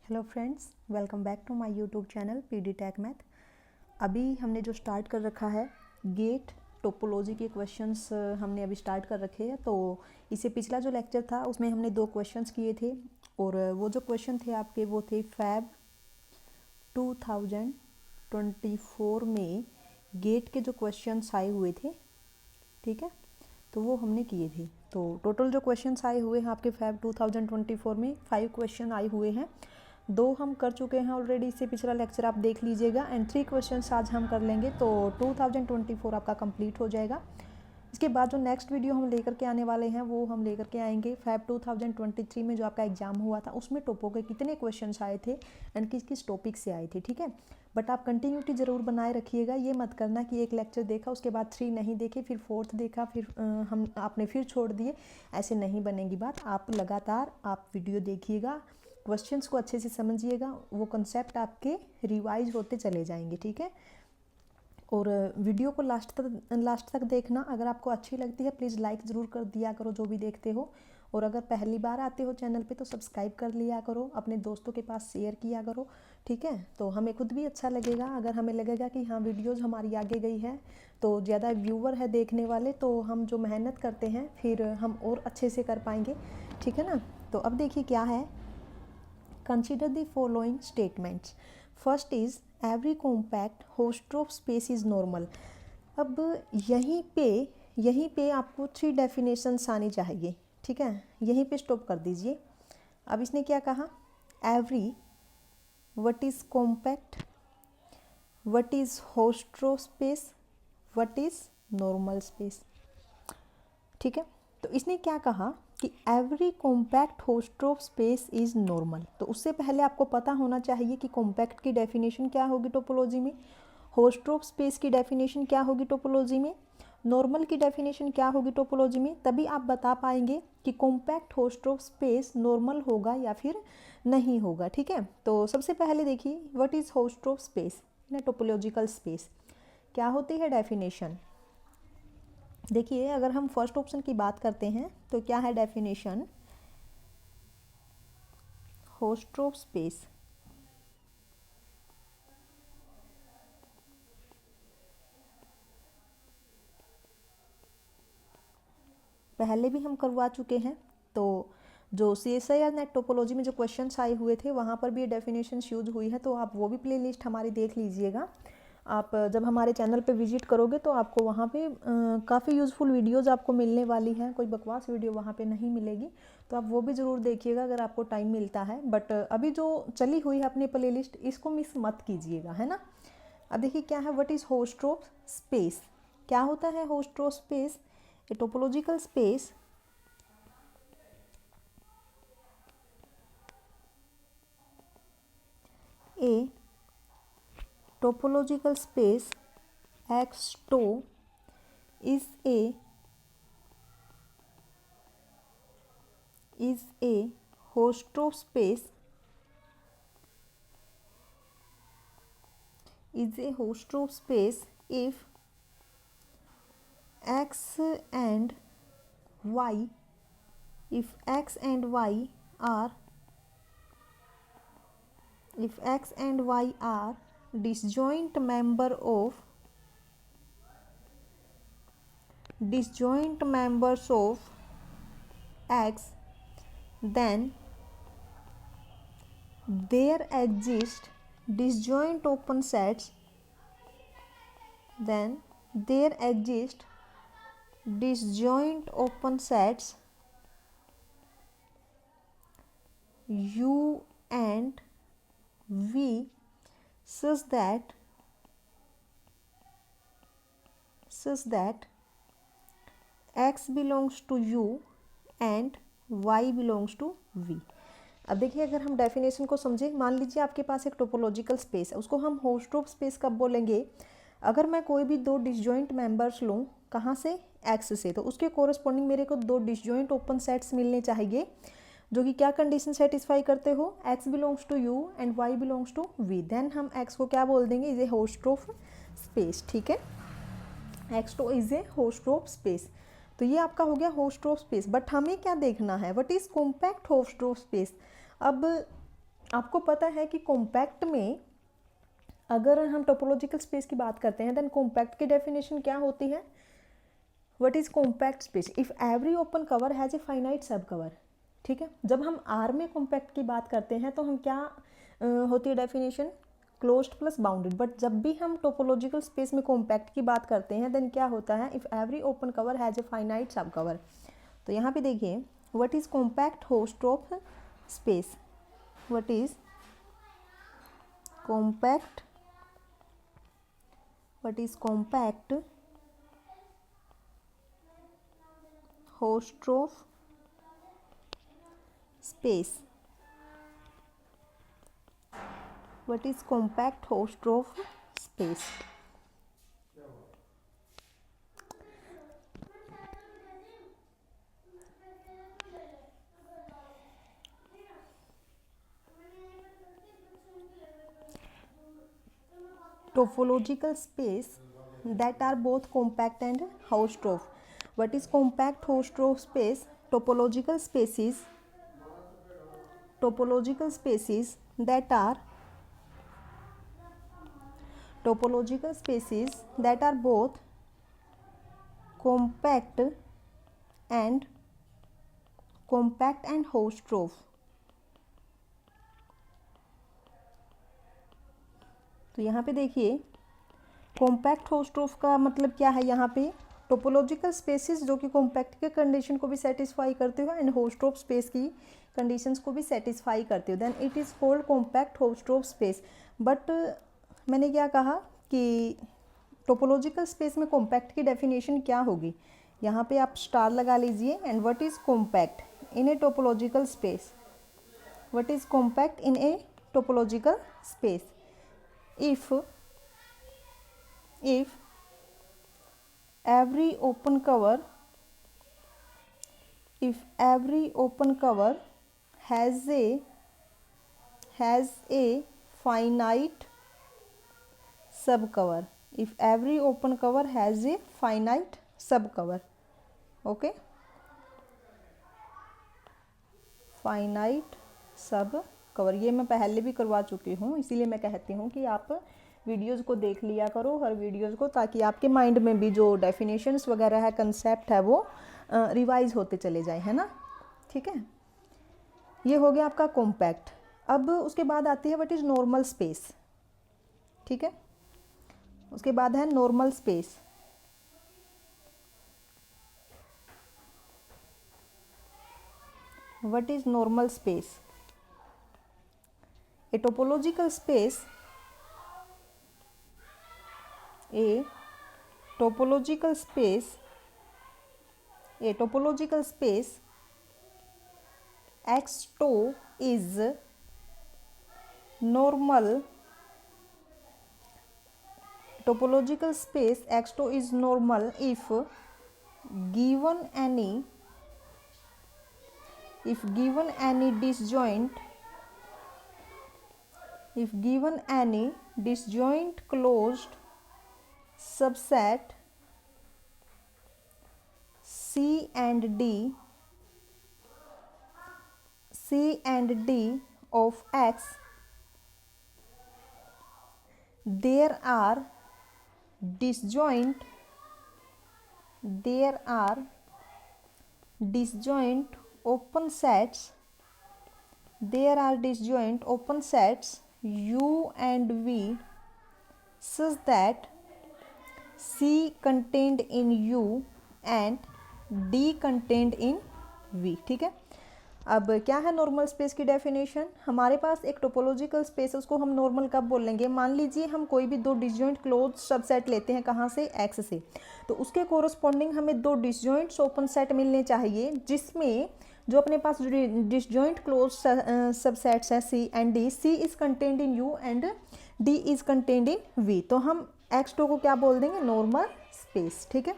Hello friends, welcome back to my YouTube channel PD tech math. अभी हमने जो start कर रखा है गेट टोपोलॉजी के क्वेश्चंस हमने अभी स्टार्ट कर रखे हैं। तो इससे पिछला जो लेक्चर था उसमें हमने 2 क्वेश्चंस किए थे और वो जो क्वेश्चन थे आपके वो थे फैब 2024 में गेट के जो क्वेश्चंस आए हुए थे, ठीक है, तो वो हमने किए थे। तो टोटल जो क्वेश्चंस आए हुए हैं आपके फैब 2024 में 5 क्वेश्चन आए हुए हैं। 2 हम कर चुके हैं ऑलरेडी, इससे पिछला लेक्चर आप देख लीजिएगा एंड 3 क्वेश्चंस आज हम कर लेंगे तो 2024 आपका कंप्लीट हो जाएगा। इसके बाद जो नेक्स्ट वीडियो हम लेकर के आने वाले हैं वो हम लेकर के आएंगे फैब 2023 में जो आपका एग्जाम हुआ था उसमें टोपो के कितने क्वेश्चंस आए थे एंड किस किस टॉपिक से आए थे, ठीक है। बट आप कंटिन्यूटी ज़रूर बनाए रखिएगा, ये मत करना कि एक लेक्चर देखा उसके बाद 3 नहीं देखे, फिर 4th देखा, फिर हम आपने फिर छोड़ दिए, ऐसे नहीं बनेगी बात। आप लगातार आप वीडियो देखिएगा, क्वेश्चंस को अच्छे से समझिएगा, वो कंसेप्ट आपके रिवाइज होते चले जाएंगे, ठीक है। और वीडियो को लास्ट तक देखना। अगर आपको अच्छी लगती है प्लीज़ लाइक ज़रूर कर दिया करो जो भी देखते हो, और अगर पहली बार आते हो चैनल पे तो सब्सक्राइब कर लिया करो, अपने दोस्तों के पास शेयर किया करो, ठीक है। तो हमें खुद भी अच्छा लगेगा, अगर हमें लगेगा कि हाँ वीडियोज़ हमारी आगे गई है तो ज़्यादा व्यूवर है देखने वाले, तो हम जो मेहनत करते हैं फिर हम और अच्छे से कर पाएंगे, ठीक है ना। तो अब देखिए क्या है, consider the following statements. First is every compact Hausdorff space is normal. अब यहीं पे आपको 3 डेफिनेशंस आनी चाहिए, ठीक है, यहीं पे स्टॉप कर दीजिए। अब इसने क्या कहा, every, what is compact, what is host of space, what is normal space, ठीक है। तो इसने क्या कहा कि every compact Hausdorff space is normal. तो उससे पहले आपको पता होना चाहिए कि कॉम्पैक्ट की डेफिनेशन क्या होगी टोपोलॉजी में, होस्ट ऑफ स्पेस की डेफिनेशन क्या होगी टोपोलॉजी में, नॉर्मल की डेफिनेशन क्या होगी टोपोलॉजी में, तभी आप बता पाएंगे कि compact Hausdorff space normal होगा या फिर नहीं होगा, ठीक है। तो सबसे पहले देखिए what is host of space in topological space, क्या होती है डेफिनेशन। देखिए अगर हम फर्स्ट ऑप्शन की बात करते हैं तो क्या है डेफिनेशन, होस्ट ऑफ स्पेस पहले भी हम करवा चुके हैं। तो जो CSI या नेट टोपोलॉजी में जो क्वेश्चंस आए हुए थे वहाँ पर भी ये डेफिनेशन यूज हुई है, तो आप वो भी प्लेलिस्ट हमारी देख लीजिएगा। आप जब हमारे चैनल पे विजिट करोगे तो आपको वहाँ पे काफ़ी यूज़फुल वीडियोज़ आपको मिलने वाली हैं, कोई बकवास वीडियो वहाँ पे नहीं मिलेगी, तो आप वो भी ज़रूर देखिएगा अगर आपको टाइम मिलता है। बट अभी जो चली हुई है अपनी प्लेलिस्ट इसको मिस मत कीजिएगा, है ना। अब देखिए क्या है, what is host of space, क्या होता है host of space, A topological space a topological space X2 is a host of space if x and y are disjoint members of X, then there exist disjoint open sets U and V such that X belongs to U and Y belongs to V। अब देखिए अगर हम definition को समझे, मान लीजिए आपके पास एक टोपोलॉजिकल स्पेस है, उसको हम होस्ट ऑफ स्पेस कब बोलेंगे, अगर मैं कोई भी 2 डिसजॉइंट मेंबर्स लूँ, कहाँ से, एक्स से, तो उसके कोरस्पॉन्डिंग मेरे को 2 डिसजॉइंट ओपन सेट्स मिलने चाहिए जो कि क्या कंडीशन सेटिस्फाई करते हो, X belongs to U and Y belongs to V, then हम एक्स को क्या बोल देंगे, is a Hausdorff space, ठीक है। X2 is a Hausdorff space. तो ये आपका हो गया होस्ट ऑफ स्पेस। बट हमें क्या देखना है, what is compact Hausdorff space. अब आपको पता है कि कॉम्पैक्ट में अगर हम टोपोलॉजिकल स्पेस की बात करते हैं देन कॉम्पैक्ट की डेफिनेशन क्या होती है? What is compact space? If every open cover has a finite सब कवर। ठीक है, जब हम आर में कॉम्पैक्ट की बात करते हैं तो हम क्या होती है definition? Closed plus bounded. But जब भी हम टोपोलॉजिकल स्पेस में कॉम्पैक्ट की बात करते हैं देन क्या होता है? If every open cover has a finite सब कवर। तो यहाँ पे देखिए what is compact Hausdorff space? What is compact? what is compact host of space? what is compact host of space? Topological space that are both compact and host of. What is compact host of space? Topological spaces that are both compact and host of. तो यहाँ पे देखिए compact host of का मतलब क्या है? यहाँ पे टोपोलॉजिकल स्पेसिस जो कि कॉम्पैक्ट के कंडीशन को भी सेटिस्फाई करते हो एंड होस्ट ऑफ स्पेस की कंडीशंस को भी सेटिस्फाई करते हो then it is called compact Hausdorff space. But मैंने क्या कहा कि टोपोलॉजिकल स्पेस में कॉम्पैक्ट की डेफिनेशन क्या होगी? यहाँ पे आप स्टार लगा लीजिए and what is compact in a topological space? What is compact in a topological space? if every open cover has a finite subcover. If every open cover has a finite subcover, okay, finite subcover। ये मैं पहले भी करवा चुकी हूँ, इसीलिए मैं कहती हूँ कि आप वीडियोस को देख लिया करो, हर वीडियोस को, ताकि आपके माइंड में भी जो डेफिनेशंस वगैरह है, कंसेप्ट है, वो रिवाइज होते चले जाए, है ना। ठीक है, ये हो गया आपका कॉम्पैक्ट। अब उसके बाद आती है व्हाट इज़ नॉर्मल स्पेस। ठीक है, उसके बाद है normal space. What is normal space? A topological space X2 is normal. Topological space X2 is normal if given any disjoint closed subset C and D of X, there are disjoint open sets U and V such that C contained in U and D contained in V। ठीक है, अब क्या है normal space की definition? हमारे पास एक topological space, उसको हम नॉर्मल कब बोलेंगे? मान लीजिए हम कोई भी दो डिसजॉइंट क्लोज सबसेट लेते हैं, कहाँ से? एक्स से, तो उसके कोरस्पॉन्डिंग हमें दो डिसजॉइंट ओपन सेट मिलने चाहिए, जिसमें जो अपने पास डिसजॉइंट क्लोज सबसेट्स है C and D, C is contained in U and D is contained in V, तो हम X2 को क्या बोल देंगे? Normal space. ठीक है,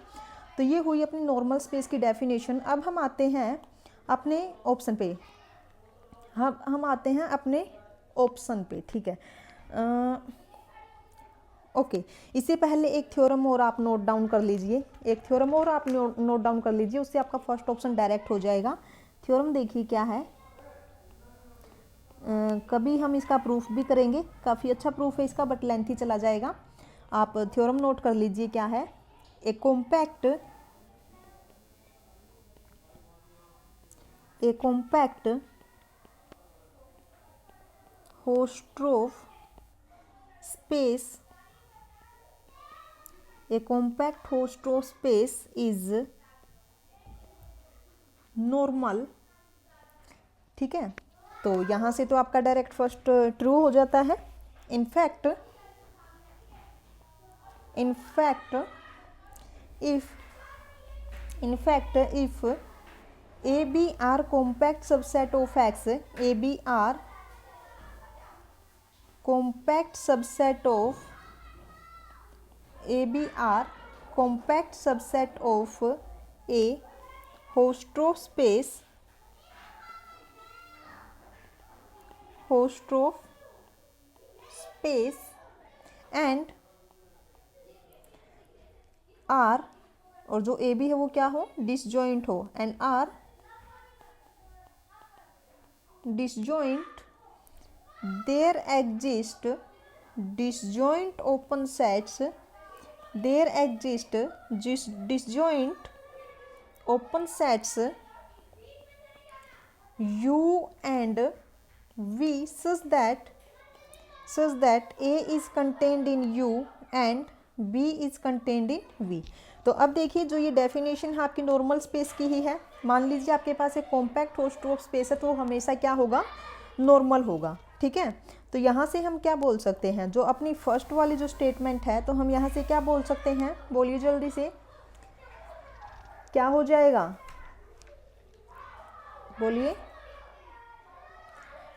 तो ये हुई अपनी नॉर्मल स्पेस की डेफिनेशन। अब हम आते हैं अपने ऑप्शन पे, हम आते हैं अपने ऑप्शन पे। ठीक है, ओके, इससे पहले एक थ्योरम और आप नोट डाउन कर लीजिए, नोट डाउन कर लीजिए, उससे आपका फर्स्ट ऑप्शन डायरेक्ट हो जाएगा। थ्योरम देखिए क्या है, कभी हम इसका प्रूफ भी करेंगे, काफ़ी अच्छा प्रूफ है इसका, बट लेंथी चला जाएगा। आप थ्योरम नोट कर लीजिए क्या है। A compact Hausdorff space, a compact host of space is normal। ठीक है, तो यहाँ से तो आपका डायरेक्ट फर्स्ट ट्रू हो जाता है। In fact if a b r compact subset of x, a b r compact subset of a b r compact subset of a host of space and R, और जो ए बी है वो क्या हो, disjoint हो, and are disjoint, there exist disjoint open sets, there exist disjoint open sets U and V such that A is contained in U and B is contained in V। तो अब देखिए जो ये डेफिनेशन है आपकी normal space की ही है। मान लीजिए आपके पास एक कॉम्पैक्ट होस्ट ऑफ स्पेस है तो वो हमेशा क्या होगा, नॉर्मल होगा। ठीक है, तो यहाँ से हम क्या बोल सकते हैं, जो अपनी फर्स्ट वाली जो स्टेटमेंट है, तो हम यहाँ से क्या बोल सकते हैं, बोलिए जल्दी से, क्या हो जाएगा, बोलिए।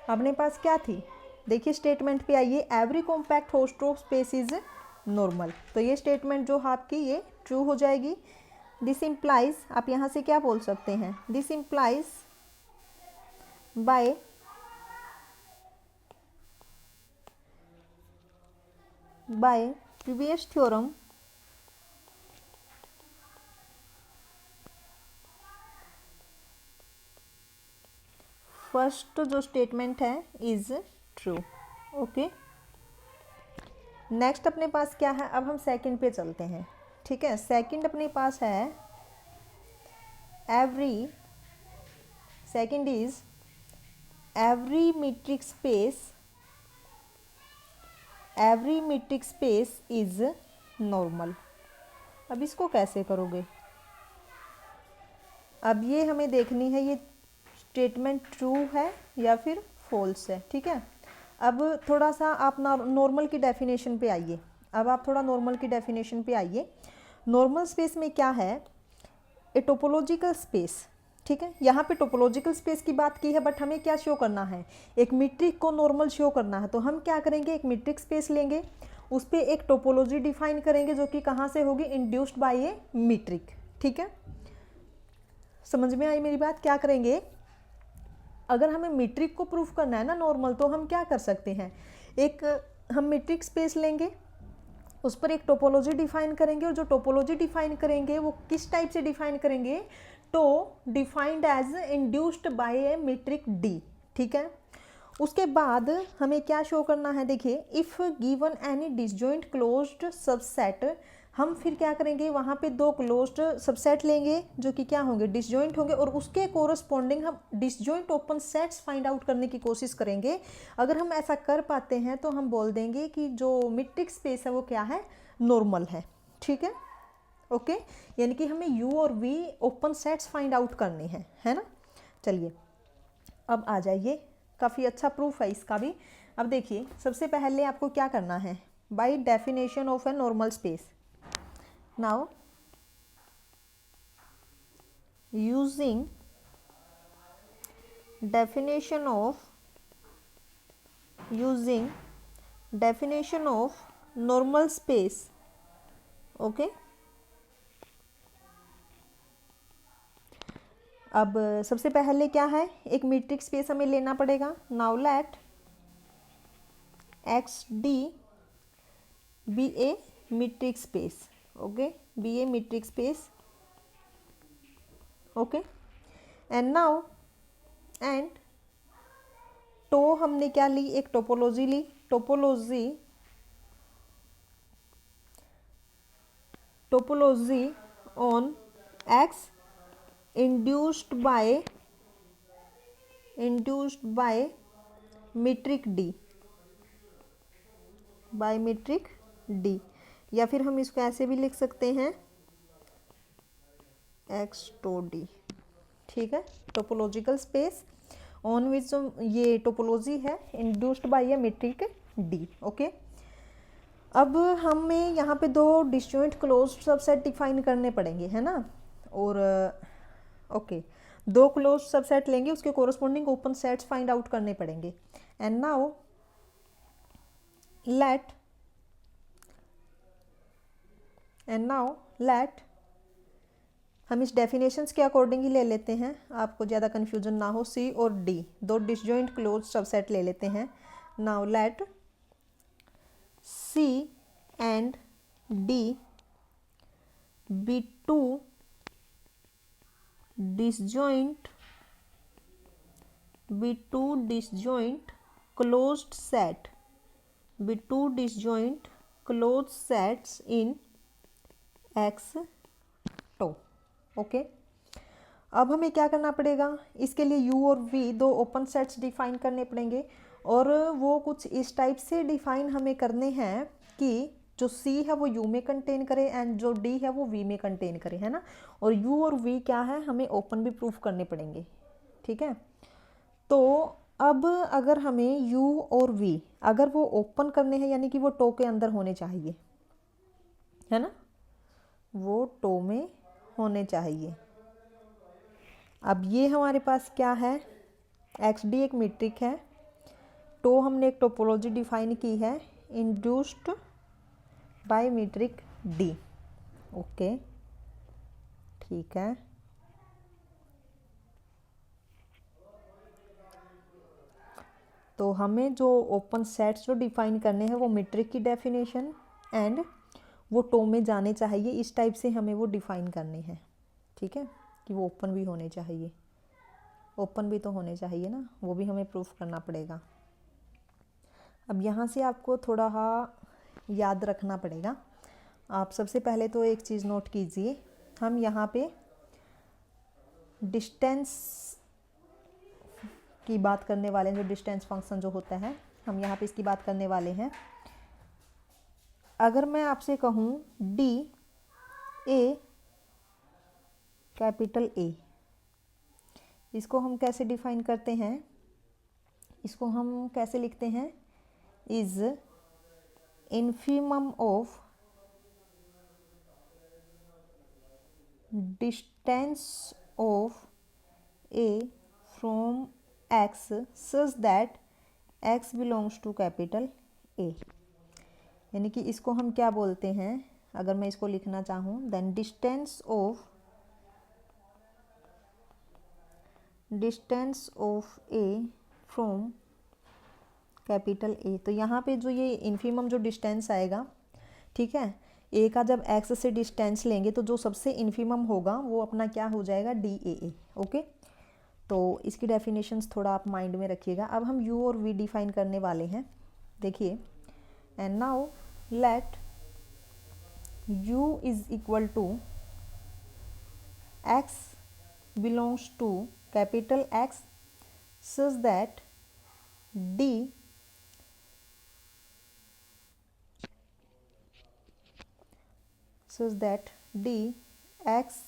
अपने पास क्या थी, देखिए स्टेटमेंट पे आइए, every compact Hausdorff space is normal. तो ये स्टेटमेंट जो आपकी ये ट्रू हो जाएगी। दिस इम्प्लाइज, आप यहाँ से क्या बोल सकते हैं, this implies bye previous theorem first जो स्टेटमेंट है इज ट्रू। ओके, नेक्स्ट अपने पास क्या है, अब हम सेकंड पे चलते हैं। ठीक है, सेकंड अपने पास है second is every metric space is normal. अब इसको कैसे करोगे, अब ये हमें देखनी है ये स्टेटमेंट ट्रू है या फिर फॉल्स है। ठीक है, अब थोड़ा सा आप नॉर्मल की डेफिनेशन पे आइए, अब आप थोड़ा नॉर्मल की डेफिनेशन पे आइए। नॉर्मल स्पेस में क्या है, ए टोपोलॉजिकल स्पेस। ठीक है, यहाँ पे टोपोलॉजिकल स्पेस की बात की है, बट हमें क्या शो करना है, एक मीट्रिक को नॉर्मल शो करना है। तो हम क्या करेंगे, एक मीट्रिक स्पेस लेंगे, उस पर एक टोपोलॉजी डिफाइन करेंगे जो कि कहाँ से होगी, इंड्यूस्ड बाय ए मीट्रिक। ठीक है, समझ में आई मेरी बात। क्या करेंगे, अगर हमें मीट्रिक को प्रूफ करना है ना नॉर्मल, तो हम क्या कर सकते हैं, एक हम मीट्रिक स्पेस लेंगे, उस पर एक टोपोलॉजी डिफाइन करेंगे, और जो टोपोलॉजी डिफाइन करेंगे वो किस टाइप से डिफाइन करेंगे, तो defined as induced by a metric D. ठीक है, उसके बाद हमें क्या शो करना है, देखिए, if given any disjoint closed subset, हम फिर क्या करेंगे, वहाँ पे दो क्लोज्ड सबसेट लेंगे जो कि क्या होंगे, डिसजॉइंट होंगे, और उसके कोरस्पॉन्डिंग हम disjoint open sets find out करने की कोशिश करेंगे। अगर हम ऐसा कर पाते हैं तो हम बोल देंगे कि जो मीट्रिक स्पेस है वो क्या है, नॉर्मल है। ठीक है, ओके, यानी कि हमें यू और V open sets find out करने हैं, है ना। चलिए अब आ जाइए, काफ़ी अच्छा प्रूफ है इसका भी। अब देखिए, सबसे पहले आपको क्या करना है, by definition of a normal space. Now using definition of normal space, okay, अब सबसे पहले क्या है, एक मीट्रिक स्पेस हमें लेना पड़ेगा। Now let X D be a metric space, okay, be a metric space, okay, and now तो हमने क्या ली, एक टोपोलॉजी ली, topology on X induced by metric D, या फिर हम इसको ऐसे भी लिख सकते हैं एक्स टो डी। ठीक है, टोपोलॉजिकल स्पेस ऑन विच ये टोपोलॉजी है induced by a metric D. Okay, अब हमें यहाँ पे दो डिस्जॉइंट क्लोज्ड सबसेट डिफाइन करने पड़ेंगे, है ना। और ओके, दो क्लोज्ड सबसेट लेंगे, उसके corresponding open sets find out करने पड़ेंगे। एंड नाउ लेट हम इस डेफिनेशंस के अकॉर्डिंग ही ले लेते हैं, आपको ज़्यादा कन्फ्यूजन ना हो। सी और डी दो डिसजॉइंट क्लोज सबसेट ले लेते हैं। Now let C and D be two disjoint closed sets in X tau. Okay, अब हमें क्या करना पड़ेगा, इसके लिए u और v दो ओपन सेट्स डिफाइन करने पड़ेंगे, और वो कुछ इस टाइप से डिफाइन हमें करने हैं कि जो c है वो u में कंटेन करे एंड जो d है वो v में कंटेन करे, है ना। और u और v क्या है, हमें ओपन भी प्रूफ करने पड़ेंगे। ठीक है, तो अब अगर हमें u और v अगर वो ओपन करने हैं, यानी कि वो टो के अंदर होने चाहिए, है ना, वो टो में होने चाहिए। अब ये हमारे पास क्या है, एक्स डी एक मीट्रिक है, टो हमने एक टोपोलॉजी डिफाइन की है induced by metric D. Okay, ठीक है, तो हमें जो ओपन सेट्स जो डिफाइन करने हैं वो मीट्रिक की डेफिनेशन एंड वो टो में जाने चाहिए, इस टाइप से हमें वो डिफाइन करने हैं। ठीक है, कि वो ओपन भी होने चाहिए, ओपन भी तो होने चाहिए ना, वो भी हमें प्रूफ करना पड़ेगा। अब यहाँ से आपको थोड़ा याद रखना पड़ेगा। आप सबसे पहले तो एक चीज़ नोट कीजिए, हम यहाँ पे डिस्टेंस की बात करने वाले हैं, जो डिस्टेंस फंक्शन जो होता है हम यहाँ पे इसकी बात करने वाले हैं। अगर मैं आपसे कहूँ डी ए कैपिटल ए, इसको हम कैसे डिफाइन करते हैं, इसको हम कैसे लिखते हैं, is infimum of distance of A from X such that X belongs to capital A. यानी कि इसको हम क्या बोलते हैं, अगर मैं इसको लिखना चाहूँ, then distance of A from capital A. तो यहाँ पे जो ये इन्फीमम जो डिस्टेंस आएगा, ठीक है, ए का जब एक्स से डिस्टेंस लेंगे तो जो सबसे इन्फीमम होगा वो अपना क्या हो जाएगा, डी ए। ओके, तो इसकी डेफिनेशंस थोड़ा आप माइंड में रखिएगा। अब हम u और v डिफाइन करने वाले हैं, देखिए। And now let u is equal to x belongs to capital X such that d x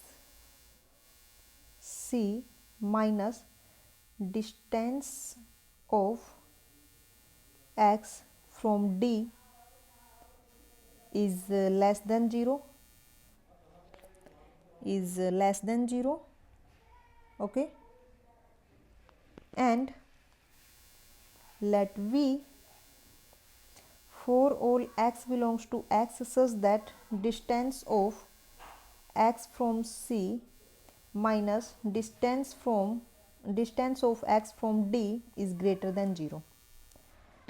c minus distance of x from d is less than 0, okay, and let v for all x belongs to x such that distance of x from c minus distance of x from d is greater than 0।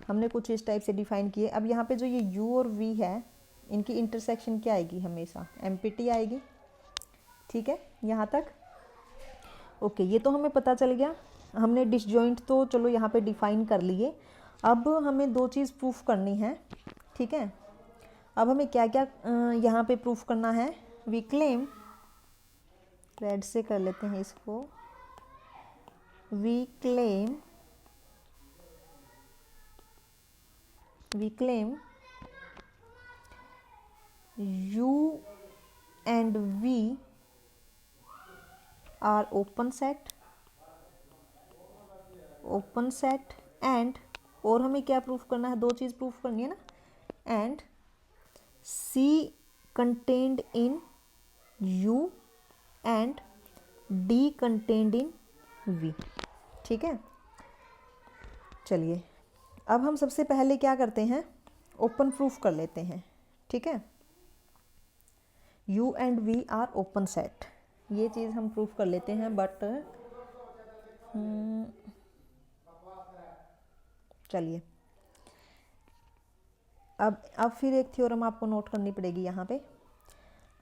हमने कुछ इस type से define किए। अब यहाँ पे जो ये u और v है, इनकी इंटरसेक्शन क्या आएगी, हमेशा एम्पिटी आएगी। ठीक है, यहाँ तक ओके, ये तो हमें पता चल गया हमने डिसजॉइंट तो चलो यहाँ पे डिफाइन कर लिए। अब हमें दो चीज़ प्रूफ करनी है, ठीक है। अब हमें क्या क्या यहाँ पे प्रूफ करना है। वी क्लेम, रेड से कर लेते हैं इसको, we claim U and V are open set and, और हमें क्या प्रूफ करना है, दो चीज़ प्रूफ करनी है ना, and C contained in U and D contained in V, ठीक है। चलिए अब हम सबसे पहले क्या करते हैं, ओपन प्रूफ कर लेते हैं, ठीक है। U and V are open set, ये चीज़ हम प्रूफ कर लेते हैं। बट चलिए अब फिर एक थ्योरम आपको नोट करनी पड़ेगी यहाँ पे।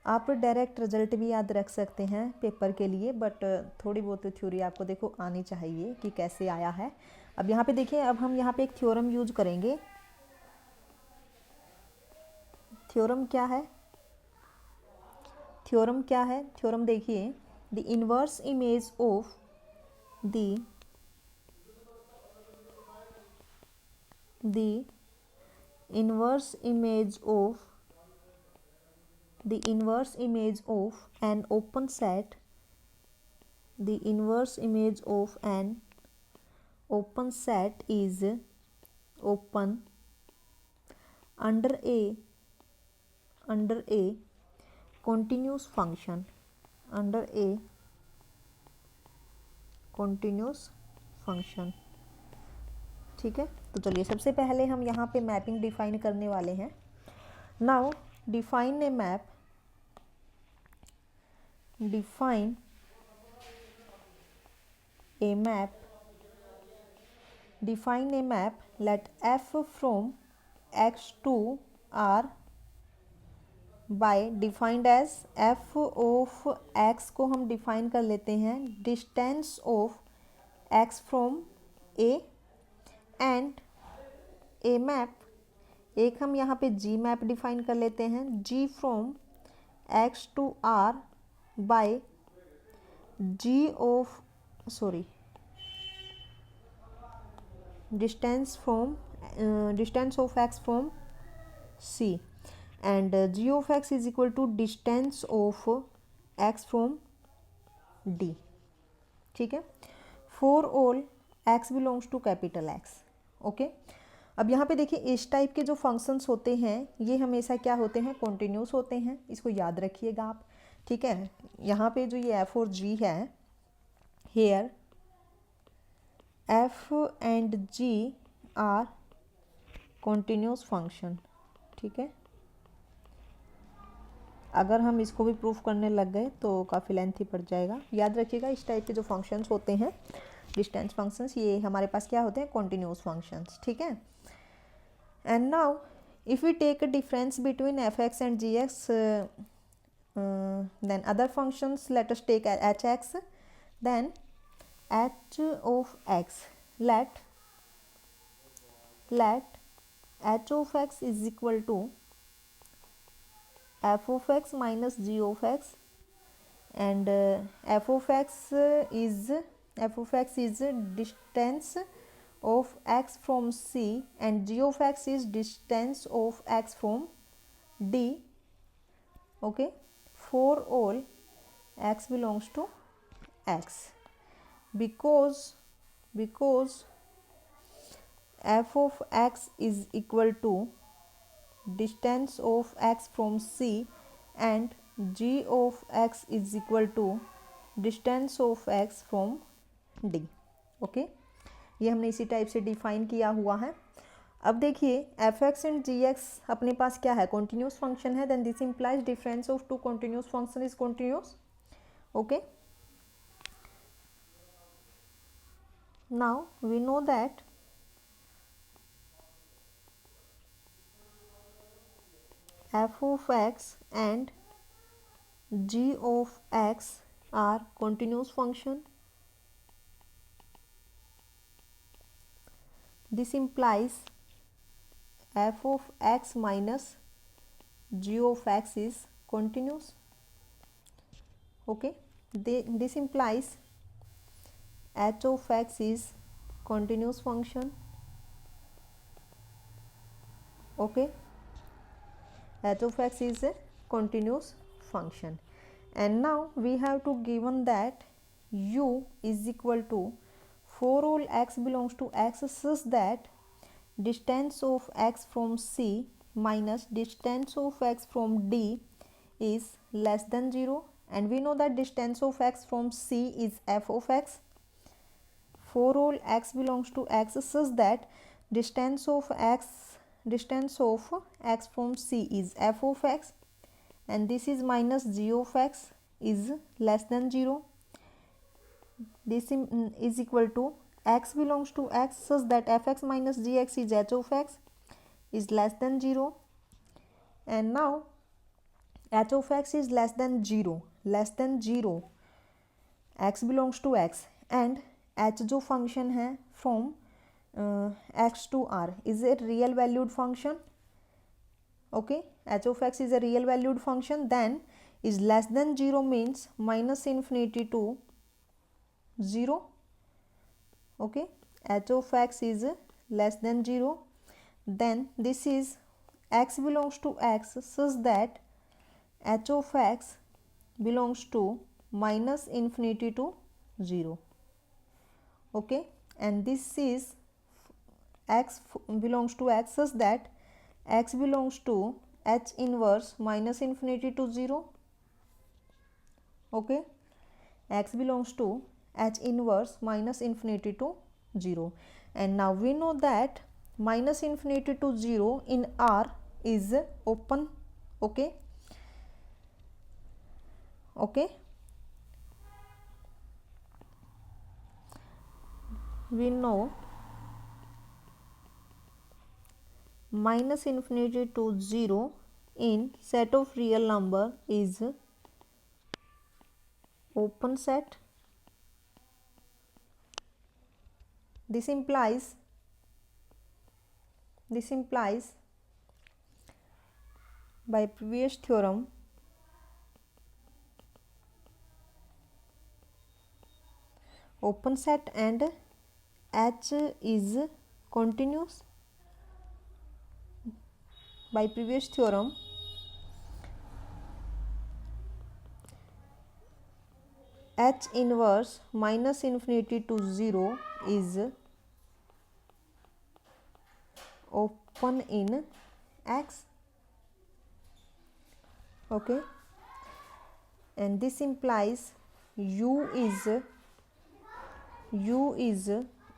आप डायरेक्ट रिजल्ट भी याद रख सकते हैं पेपर के लिए, बट थोड़ी बहुत थ्योरी आपको देखो आनी चाहिए कि कैसे आया है। अब यहाँ पे देखिए, अब हम यहाँ पे एक थ्योरम यूज करेंगे। थ्योरम क्या है, थ्योरम देखिए, the inverse image of the inverse image of an open set, the inverse image of an open set is open under a continuous function, ठीक है। तो चलिए सबसे पहले हम यहाँ पे मैपिंग डिफाइन करने वाले हैं। Now define a map, let f from x to r by defined as f of x को हम डिफाइन कर लेते हैं डिस्टेंस ऑफ x फ्रॉम a एंड ए मैप, एक हम यहाँ पे जी मैप डिफाइन कर लेते हैं G from X to R by distance of X from C and G of X is equal to distance of X from D, ठीक है। For all X belongs to capital X, okay. अब यहाँ पे देखिए इस type के जो functions होते हैं ये हमेशा क्या होते हैं, कॉन्टिन्यूस होते हैं, इसको याद रखिएगा आप, ठीक है। यहाँ पे जो ये एफ और जी है, here F and G are continuous function, ठीक है। अगर हम इसको भी प्रूफ करने लग गए तो काफ़ी लेंथी पड़ जाएगा। याद रखिएगा इस टाइप के जो फंक्शंस होते हैं डिस्टेंस फंक्शंस, ये हमारे पास क्या होते हैं, कॉन्टिन्यूस फंक्शंस, ठीक है। And now if we take a difference between F X and G X, then other functions, let us take hx, then h of x, let h of x is equal to f of x minus g of x, and f of x is distance of x from c and g of x is distance of x from d, okay, for all x belongs to x, because f of x is equal to distance of x from c and g of x is equal to distance of x from d, okay. ये हमने इसी type से define किया हुआ है। अब देखिए F X and G X अपने पास क्या है, कॉन्टिन्यूस फंक्शन है, then this implies difference of two continuous function is continuous, okay. Now we know that f of x and g of x are continuous function, this implies f of x minus g of x is continuous. Okay, this implies h of x is continuous function. Okay, h of x is a continuous function. And now we have to given that u is equal to for all x belongs to x such that distance of x from C minus distance of x from D is less than 0, and we know that distance of x from C is f of x. For all x belongs to x such that distance of x from C is f of x, and this is minus g of x is less than 0. This is equal to x belongs to x such that fx minus gx is h of x is less than 0. And now h of x is less than 0, x belongs to x, and h जो function है from x to r is a real valued function. Okay, h of x is a real valued function, then is less than 0 means minus infinity to 0. Okay, h of x is less than 0, then this is x belongs to x such that h of x belongs to minus infinity to 0. Okay, and this is x belongs to x such that x belongs to h inverse minus infinity to 0. Okay, x belongs to h inverse minus infinity to 0, and now we know that minus infinity to 0 in R is open. Okay, we know minus infinity to 0 in set of real number is open set. This implies by previous theorem open set and h is continuous. By previous theorem h inverse minus infinity to 0 is open in x. Okay, and this implies u is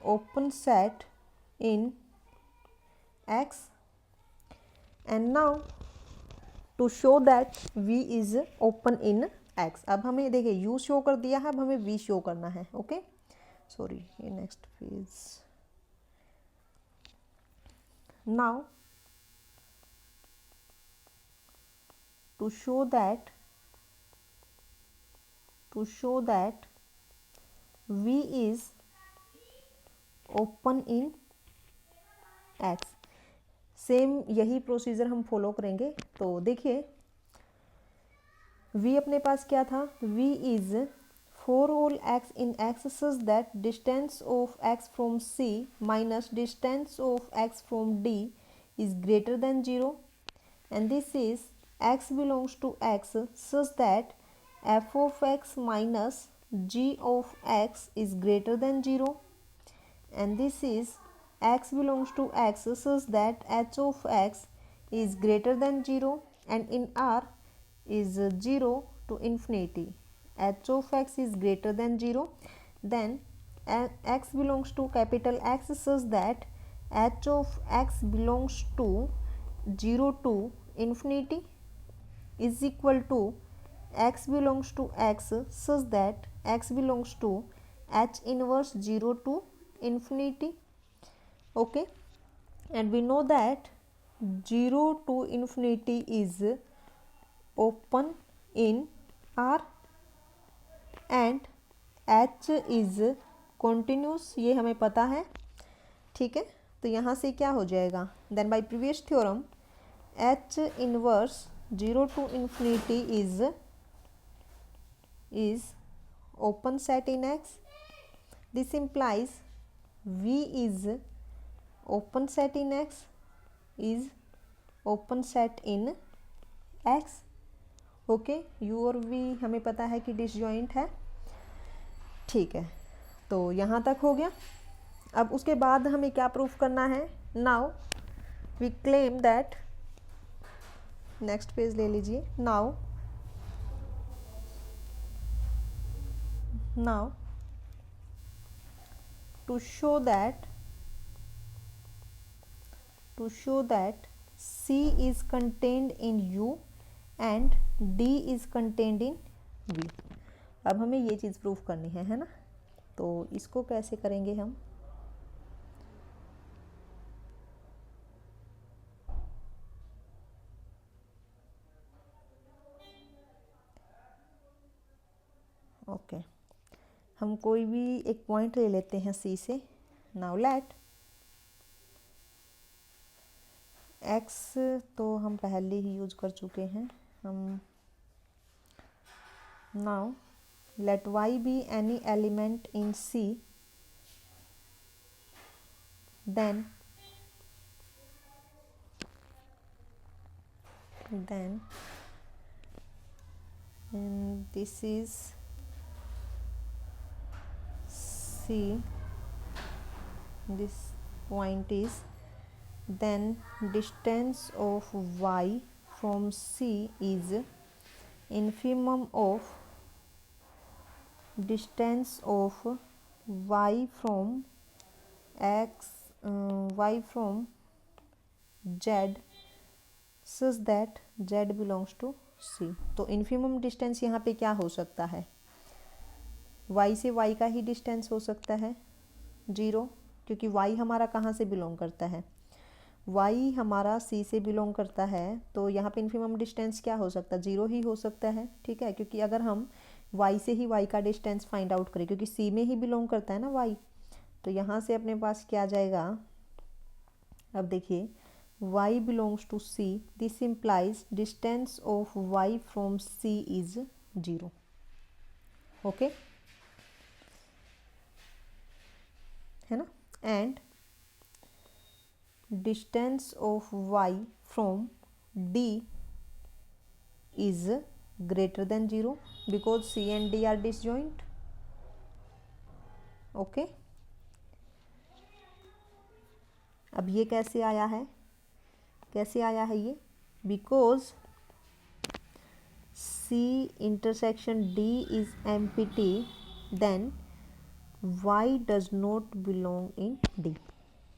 open set in x. And now to show that v is open in x, अब हमें देखिए u show कर दिया है, अब हमें v show करना है. ओके, सॉरी, ये next page. Now to show that v is open in x, same यही प्रोसीजर हम फॉलो करेंगे. तो देखिए v अपने पास क्या था, v is for all x in x such that distance of x from C minus distance of x from D is greater than 0, and this is x belongs to x such that f of x minus g of x is greater than 0, and this is x belongs to x such that h of x is greater than 0, and in R is 0 to infinity. H of x is greater than 0, then x belongs to capital X such that h of x belongs to 0 to infinity is equal to x belongs to x such that x belongs to h inverse 0 to infinity. Okay, and we know that 0 to infinity is open in R and h is continuous, ये हमें पता है. ठीक है, तो यहाँ से क्या हो जाएगा, then by previous theorem H inverse 0 to infinity is open set in X. This implies V is open set in X is open set in X. Okay, U और V हमें पता है कि डिसजॉइंट है, ठीक है। तो यहाँ तक हो गया। अब उसके बाद हमें क्या प्रूफ करना है, now we claim that, next page ले लीजिए। Now to show that C is contained in U and D is contained in V। अब हमें ये चीज़ प्रूफ करनी है ना। तो इसको कैसे करेंगे हम, ओके हम कोई भी एक पॉइंट ले लेते हैं C से। नाउ लेट X तो हम पहले ही यूज कर चुके हैं हम। Now let Y be any element in C, then this is C, this point is, then distance of Y from C is infimum of distance of Y from Z such that Z belongs to C। तो infimum distance यहाँ पे क्या हो सकता है, Y से Y का ही distance हो सकता है 0, क्योंकि Y हमारा कहाँ से बिलोंग करता है, Y हमारा C से बिलोंग करता है। तो यहाँ पे इन्फिमम डिस्टेंस क्या हो सकता है, 0 ही हो सकता है, ठीक है। क्योंकि अगर हम Y से ही Y का डिस्टेंस फाइंड आउट करें, क्योंकि C में ही बिलोंग करता है ना Y, तो यहाँ से अपने पास क्या आ जाएगा, अब देखिए Y belongs to C, this implies distance of Y from C is 0, okay, है ना। and distance of Y from D is greater than 0 because C and D are disjoint, okay। अब ये कैसे आया है, ये, because C intersection D is empty, then Y does not belong in D।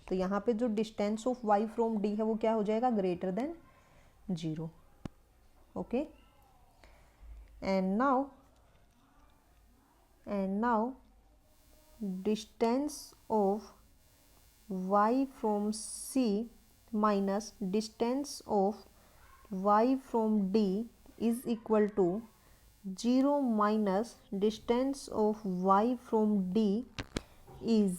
तो यहाँ पे जो distance of Y from D है वो क्या हो जाएगा, greater than 0, okay. And now distance of Y from C minus distance of Y from D is equal to 0 minus distance of Y from D is,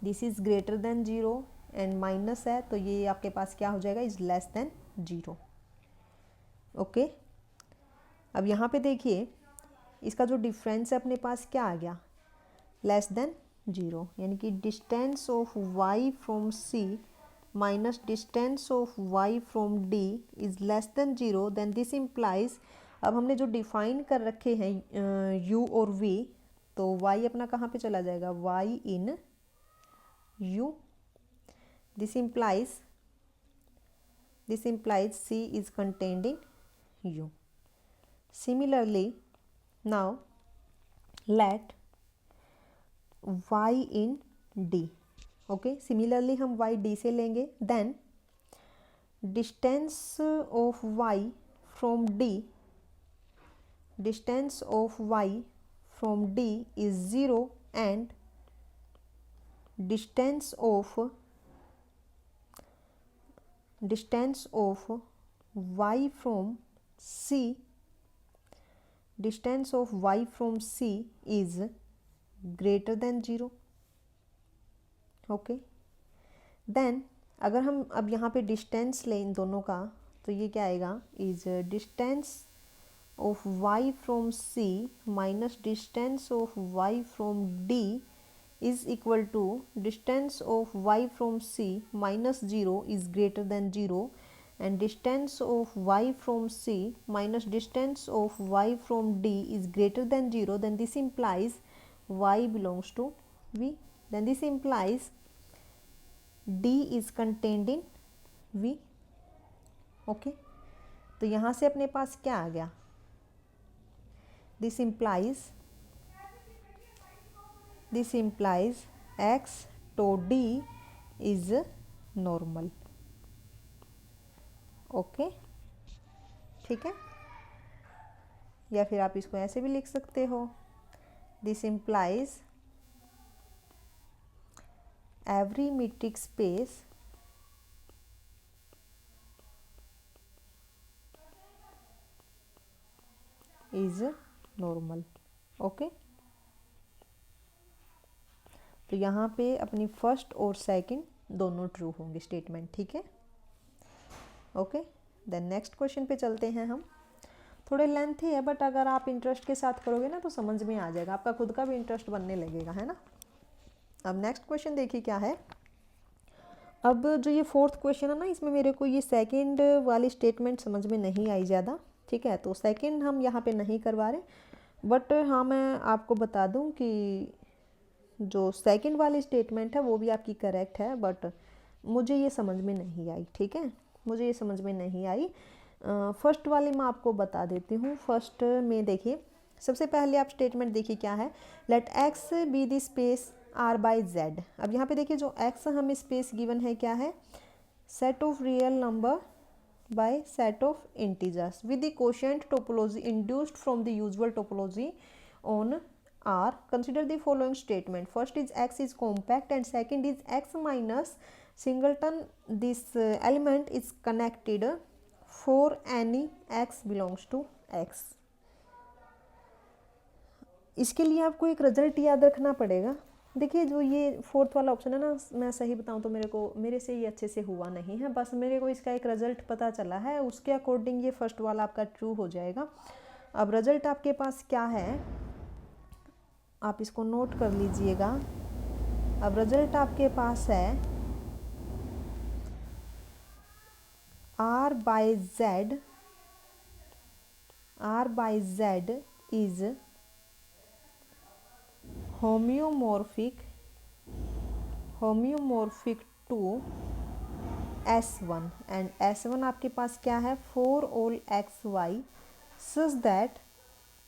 this is greater than 0 and minus है तो ये आपके पास क्या हो जाएगा, is less than 0, okay. अब यहाँ पे देखिए इसका जो डिफरेंस है अपने पास क्या आ गया, लेस देन 0, यानी कि distance of Y from C minus distance of Y from D is less than 0, then this implies, अब हमने जो डिफाइन कर रखे हैं U और V, तो Y अपना कहाँ पे चला जाएगा, Y in U, this implies C is contained in U। Similarly, now let Y in D, okay. Similarly हम Y D से लेंगे, then distance of Y from D, distance of Y from D is 0 and distance of Y from C, distance of Y from C is greater than 0, okay। देन अगर हम अब यहाँ पे distance लें इन दोनों का, तो ये क्या आएगा, is distance of y from c minus distance of y from d is equal to distance of y from c minus 0 is greater than 0, and distance of y from c minus distance of y from d is greater than 0, then this implies y belongs to v, then this implies d is contained in v. Okay तो यहाँ से अपने पास क्या आ गया, this implies x to d is normal. Okay ठीक है, या फिर आप इसको ऐसे भी लिख सकते हो, this implies every metric space is normal. Okay तो यहाँ पे अपनी फर्स्ट और सेकंड दोनों ट्रू होंगे स्टेटमेंट, ठीक है। ओके देन नेक्स्ट क्वेश्चन पे चलते हैं हम, थोड़े लेंथी है बट अगर आप इंटरेस्ट के साथ करोगे ना तो समझ में आ जाएगा, आपका खुद का भी इंटरेस्ट बनने लगेगा, है ना। अब नेक्स्ट क्वेश्चन देखिए क्या है। अब जो ये फोर्थ क्वेश्चन है ना, इसमें मेरे को ये सेकंड वाली स्टेटमेंट समझ में नहीं आई ज़्यादा, ठीक है, तो सेकंड हम यहाँ पे नहीं करवा रहे, बट हाँ मैं आपको बता दूँ कि जो सेकंड वाली स्टेटमेंट है वो भी आपकी करेक्ट है, बट मुझे ये समझ में नहीं आई, ठीक है, मुझे ये समझ में नहीं आई। फर्स्ट वाली मैं आपको बता देती हूँ। फर्स्ट में देखिए, सबसे पहले आप स्टेटमेंट देखिए क्या है, let X be the space R by Z. अब यहाँ पे देखिए जो एक्स हमें स्पेस गिवन है क्या है, set of real number by set of integers with the quotient topology induced from the usual topology on R. Consider the following statement. First is x is compact and second is x minus singleton. This element is connected for any x belongs to x. इसके लिए आपको एक result याद रखना पड़ेगा। देखिए जो ये फोर्थ वाला ऑप्शन है ना, मैं सही बताऊँ तो मेरे से ये अच्छे से हुआ नहीं है, बस मेरे को इसका एक रिजल्ट पता चला है, उसके अकॉर्डिंग ये फर्स्ट वाला आपका ट्रू हो जाएगा। अब रिजल्ट आपके पास क्या है, आप इसको नोट कर लीजिएगा। अब रिजल्ट आपके पास है R by Z is homeomorphic to S1 and S1 आपके पास क्या है, for all x y such that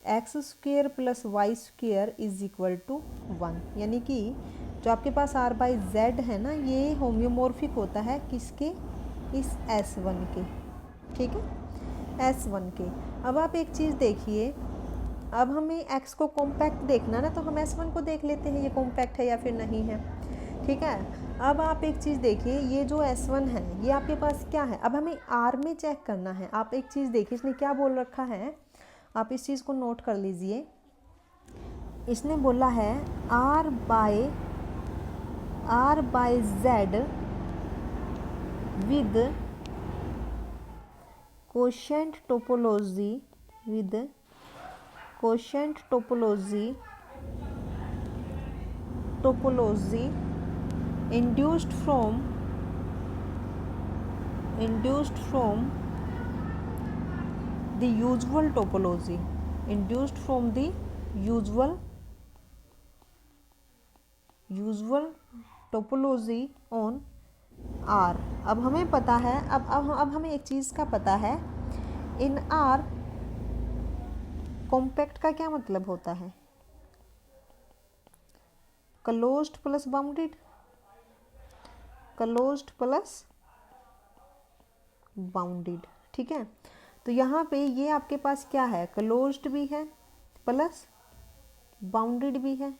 X square plus Y square is equal to 1, यानी कि जो आपके पास आर बाई जेड है ना, ये होम्योमॉर्फिक होता है किसके, इस S1 के, ठीक है, S1 के। अब आप एक चीज़ देखिए, अब हमें x को कॉम्पैक्ट देखना ना, तो हम S1 को देख लेते हैं ये कॉम्पैक्ट है या फिर नहीं है, ठीक है। अब आप एक चीज़ देखिए, ये जो S1 है ये आपके पास क्या है, अब हमें R में चेक करना है। आप एक चीज़ देखिए, इसने क्या बोल रखा है, आप इस चीज़ को नोट कर लीजिए। इसने बोला है R by Z with quotient topology induced from the usual topology, induced from the usual topology on R। अब हमें पता है, अब हमें एक चीज़ का पता है, इन R कॉम्पैक्ट का क्या मतलब होता है, क्लोज्ड प्लस बाउंडेड, ठीक है। तो यहाँ पे ये आपके पास क्या है, क्लोज्ड भी है प्लस बाउंडेड भी है,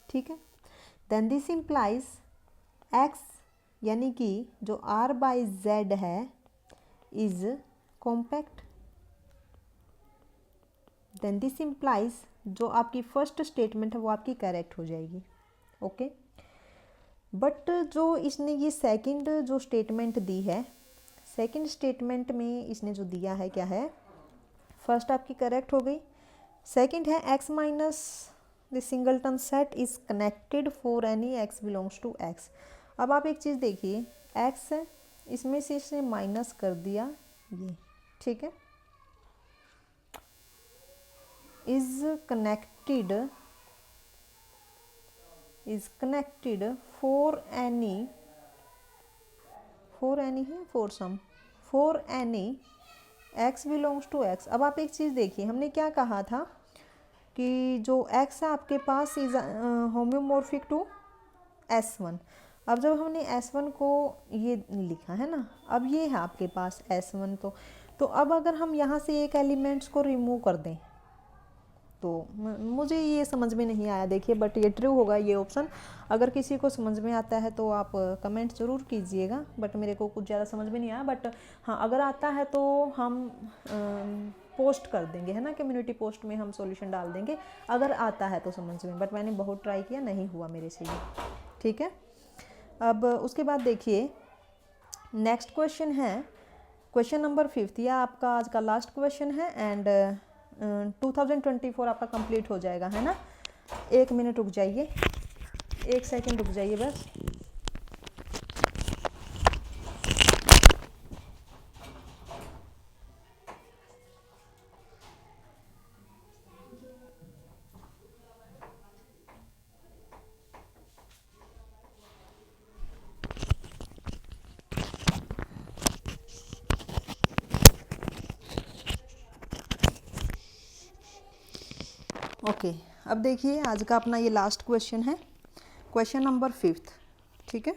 ठीक है। देन दिस इम्प्लाइज एक्स, यानी कि जो R बाई जेड है is compact. Then this implies जो आपकी फर्स्ट स्टेटमेंट है वो आपकी करेक्ट हो जाएगी, ओके। बट जो इसने ये सेकंड जो स्टेटमेंट दी है, सेकंड स्टेटमेंट में इसने जो दिया है क्या है, फर्स्ट आपकी करेक्ट हो गई, सेकंड है x minus the singleton set is connected for any x belongs to x। अब आप एक चीज़ देखिए, x है, इसमें से इसने माइनस कर दिया ये, ठीक है, इज कनेक्टेड फॉर एनी है for any x belongs to x। अब आप एक चीज़ देखिए, हमने क्या कहा था कि जो x है आपके पास इज होम्योमॉर्फिक टू S1। अब जब हमने S1 को ये लिखा है ना, अब ये है आपके पास S1, तो अब अगर हम यहाँ से एक एलिमेंट्स को रिमूव कर दें, तो मुझे ये समझ में नहीं आया देखिए, बट ये ट्रू होगा ये ऑप्शन। अगर किसी को समझ में आता है तो आप कमेंट ज़रूर कीजिएगा, बट मेरे को कुछ ज़्यादा समझ में नहीं आया। बट हाँ, अगर आता है तो हम पोस्ट कर देंगे, है ना, कम्युनिटी पोस्ट में हम सॉल्यूशन डाल देंगे अगर आता है तो समझ में। बट मैंने बहुत ट्राई किया, नहीं हुआ मेरे से ये, ठीक है। अब उसके बाद देखिए नेक्स्ट क्वेश्चन है क्वेश्चन नंबर 5, यह आपका आज का लास्ट क्वेश्चन है एंड 2024 आपका कंप्लीट हो जाएगा, है ना। 1 मिनट रुक जाइए, 1 सेकंड रुक जाइए बस। ओके, अब देखिए आज का अपना ये लास्ट क्वेश्चन है, क्वेश्चन नंबर 5, ठीक है।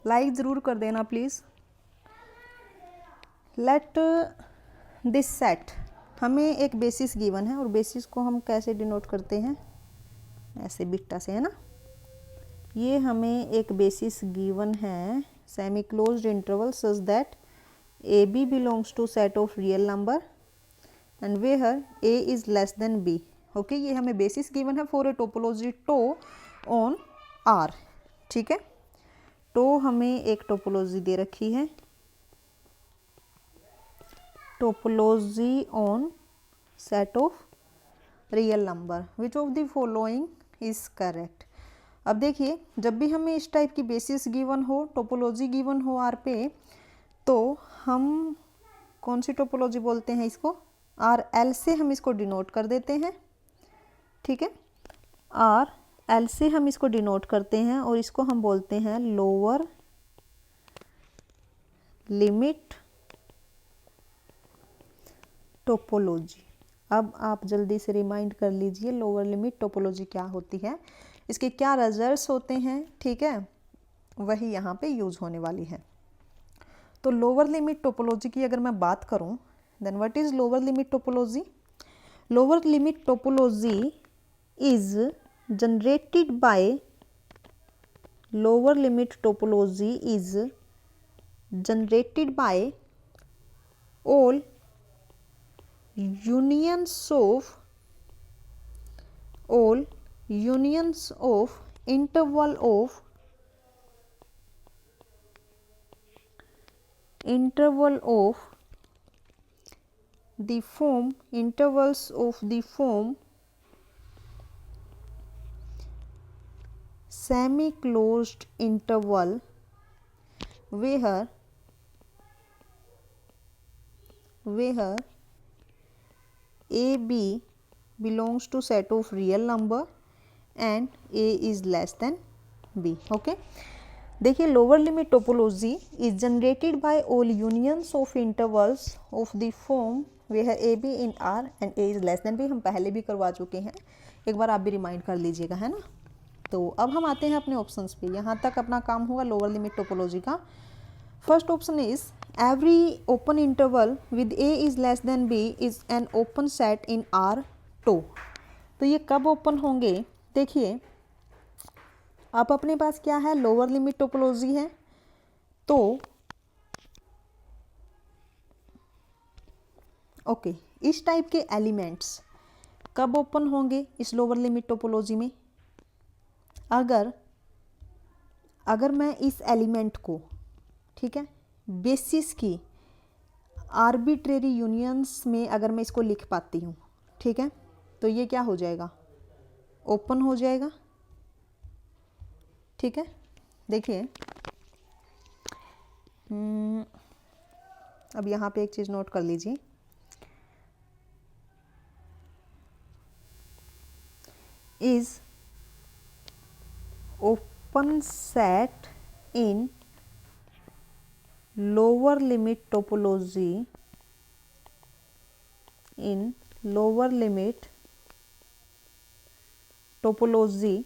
लाइक ज़रूर कर देना प्लीज़। लेट दिस सेट, हमें एक बेसिस गिवन है और बेसिस को हम कैसे डिनोट करते हैं, ऐसे बिट्टा से, है ना। ये हमें एक बेसिस गिवन है, semi closed interval such that A B belongs to set of real number and where a is less than b। Okay, ये हमें बेसिस गिवन है for a topology tau on R, ठीक है। तो हमें एक topology दे रखी है, topology on set of real number, which of the following is correct. अब देखिए, जब भी हमें इस टाइप की बेसिस गिवन हो, टोपोलॉजी गिवन हो R पे, तो हम कौन सी टोपोलॉजी बोलते हैं इसको, RL से हम इसको डिनोट कर देते हैं, ठीक है। RL से हम इसको डिनोट करते हैं और इसको हम बोलते हैं लोअर लिमिट टोपोलॉजी। अब आप जल्दी से रिमाइंड कर लीजिए लोअर लिमिट टोपोलॉजी क्या होती है, इसके क्या रिजल्ट्स होते हैं, ठीक है, वही यहाँ पे यूज होने वाली है। तो लोअर लिमिट टोपोलॉजी की अगर मैं बात करूँ, then what is lower limit topology. Lower limit topology is generated by all unions of interval of the form intervals of the form semi closed interval where a b belongs to set of real number and a is less than b। okay, देखिए lower limit topology is generated by all unions of intervals of the form where A B in R and A is less than B. हम पहले भी करवा चुके हैं, एक बार आप भी रिमाइंड कर लीजिएगा, है ना। तो अब हम आते हैं अपने ऑप्शंस पे, यहाँ तक अपना काम हुआ लोअर लिमिट टोपोलॉजी का। First option is every open interval with A is less than B is an open set in R tau. तो ये कब ओपन होंगे, देखिए अब अपने पास क्या है, लोअर लिमिट टोपोलॉजी है, तो ओके इस टाइप के एलिमेंट्स कब ओपन होंगे इस लोअर लिमिट टोपोलॉजी में, अगर अगर मैं इस एलिमेंट को, ठीक है, बेसिस की आर्बिट्रेरी यूनियंस में अगर मैं इसको लिख पाती हूँ, ठीक है, तो ये क्या हो जाएगा, ओपन हो जाएगा। ठीक है, देखिए अब यहाँ पे एक चीज़ नोट कर लीजिए, is open set in lower limit topology, in lower limit topology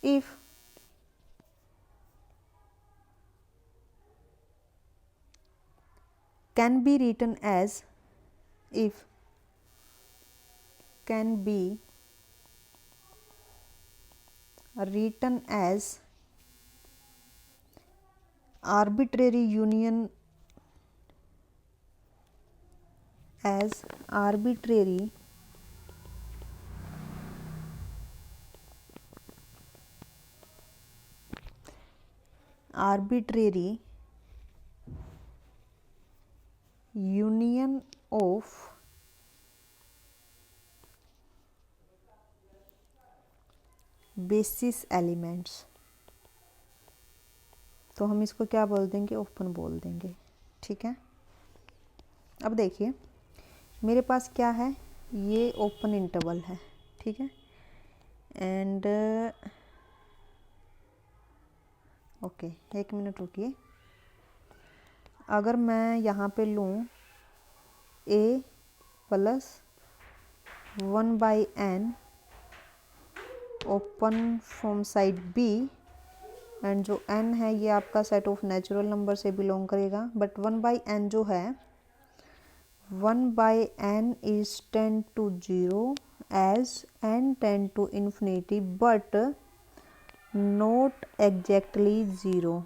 if can be written as arbitrary union as arbitrary union of basis elements, तो हम इसको क्या बोल देंगे, ओपन बोल देंगे। ठीक है, अब देखिए मेरे पास क्या है, ये ओपन इंटरवल है, ठीक है, एंड ओके एक मिनट रुकिए, अगर मैं यहाँ पे लूँ a plus 1/n open from side b, and जो n है ये आपका सेट ऑफ नेचुरल नंबर से बिलोंग करेगा, बट 1/n जो है 1/n is tend to 0 as n tend to infinity but not exactly 0,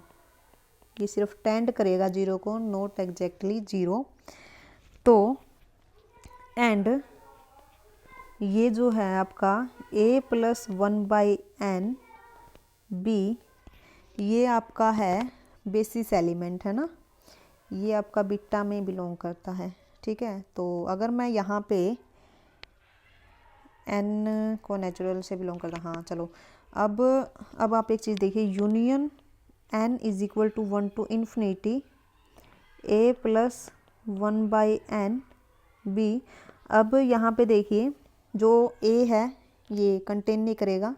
ये सिर्फ टेंड करेगा 0 को, नॉट एग्जैक्टली 0। तो एंड ये जो है आपका a प्लस 1/n b, ये आपका है बेसिस एलिमेंट है ना, ये आपका बीटा में बिलोंग करता है। ठीक है, तो अगर मैं यहाँ पे n को नेचुरल से बिलोंग करता, हाँ चलो, अब आप एक चीज़ देखिए, union n is equal to 1 to infinity a plus 1/n b। अब यहाँ पे देखिए जो a है ये कंटेन नहीं करेगा,